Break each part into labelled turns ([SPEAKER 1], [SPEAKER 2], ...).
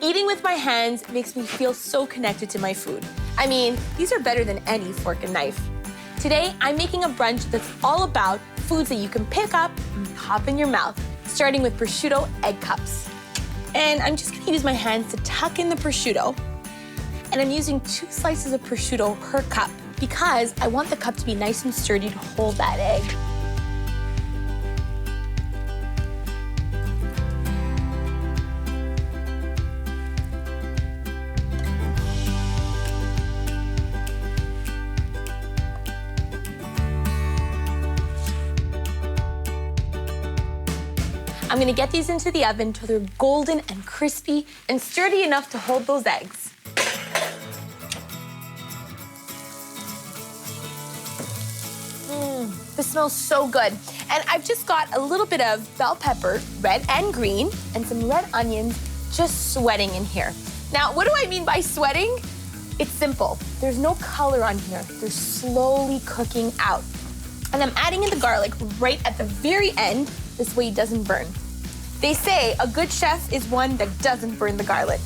[SPEAKER 1] Eating with my hands makes me feel so connected to my food. I mean, these are better than any fork and knife. Today, I'm making a brunch that's all about foods that you can pick up and pop in your mouth, starting with prosciutto egg cups. And I'm just gonna use my hands to tuck in the prosciutto. And I'm using 2 slices of prosciutto per cup because I want the cup to be nice and sturdy to hold that egg. I'm gonna get these into the oven till they're golden and crispy and sturdy enough to hold those eggs. This smells so good. And I've just got a little bit of bell pepper, red and green, and some red onions just sweating in here. Now, what do I mean by sweating? It's simple. There's no color on here. They're slowly cooking out. And I'm adding in the garlic right at the very end. This way it doesn't burn. They say a good chef is one that doesn't burn the garlic.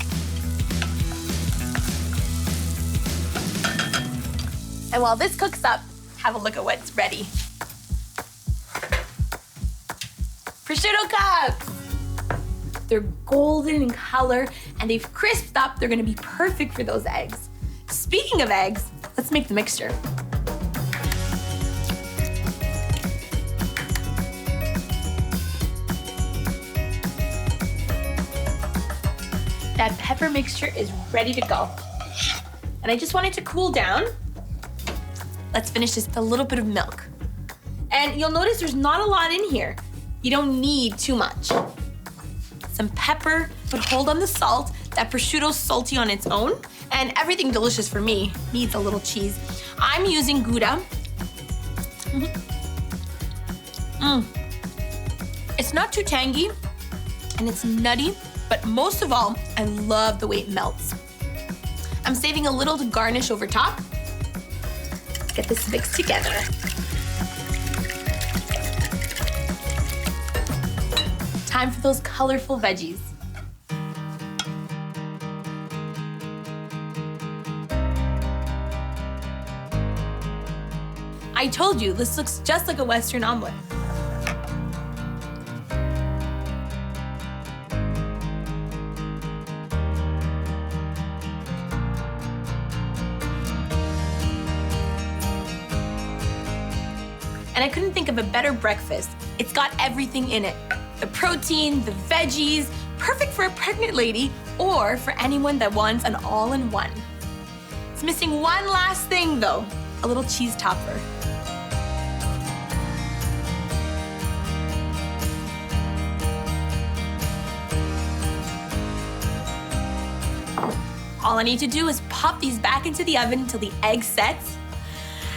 [SPEAKER 1] And while this cooks up, have a look at what's ready. Prosciutto cups! They're golden in color and they've crisped up. They're gonna be perfect for those eggs. Speaking of eggs, let's make the mixture. That pepper mixture is ready to go. And I just want it to cool down. Let's finish this with a little bit of milk. And you'll notice there's not a lot in here. You don't need too much. Some pepper, but hold on the salt. That prosciutto's salty on its own. And everything delicious for me needs a little cheese. I'm using Gouda. It's not too tangy, and it's nutty, but most of all, I love the way it melts. I'm saving a little to garnish over top. Get this mixed together. Time for those colorful veggies. I told you, this looks just like a Western omelet. And I couldn't think of a better breakfast. It's got everything in it. The protein, the veggies, perfect for a pregnant lady or for anyone that wants an all-in-one. It's missing one last thing though, a little cheese topper. All I need to do is pop these back into the oven until the egg sets,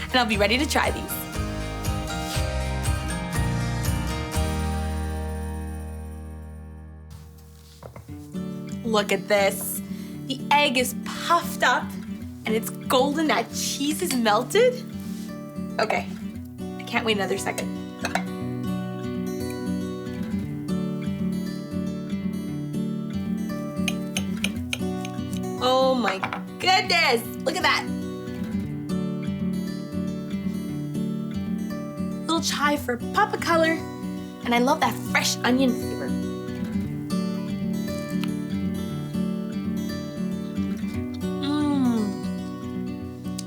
[SPEAKER 1] and I'll be ready to try these. Look at this. The egg is puffed up and it's golden. That cheese is melted. Okay, I can't wait another second. Oh my goodness, look at that. Little chive for pop of color, and I love that fresh onion flavor.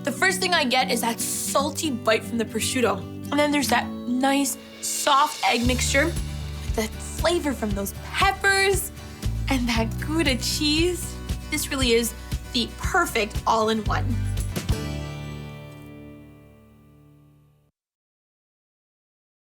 [SPEAKER 1] The first thing I get is that salty bite from the prosciutto. And then there's that nice, soft egg mixture with the flavor from those peppers and that Gouda cheese. This really is the perfect all-in-one.